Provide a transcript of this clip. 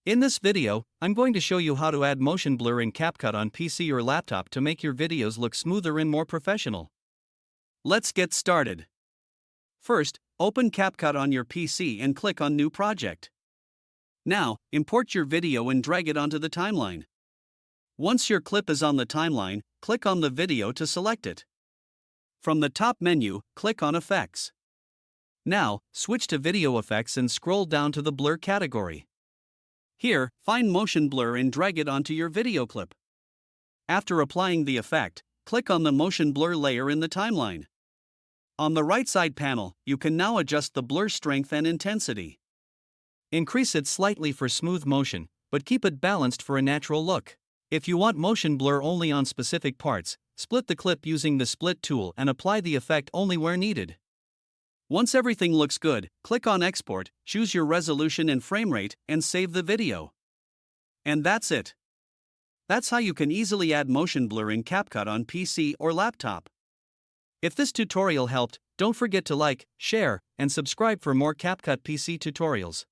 In this video, I'm going to show you how to add motion blur in CapCut on PC or laptop to make your videos look smoother and more professional. Let's get started. First, open CapCut on your PC and click on New Project. Now, import your video and drag it onto the timeline. Once your clip is on the timeline, click on the video to select it. From the top menu, click on Effects. Now, switch to Video Effects and scroll down to the Blur category. Here, find Motion Blur and drag it onto your video clip. After applying the effect, click on the Motion Blur layer in the timeline. On the right side panel, you can now adjust the blur strength and intensity. Increase it slightly for smooth motion, but keep it balanced for a natural look. If you want motion blur only on specific parts, split the clip using the Split tool and apply the effect only where needed. Once everything looks good, click on Export, choose your resolution and frame rate, and save the video. And that's it. That's how you can easily add motion blur in CapCut on PC or laptop. If this tutorial helped, don't forget to like, share, and subscribe for more CapCut PC tutorials.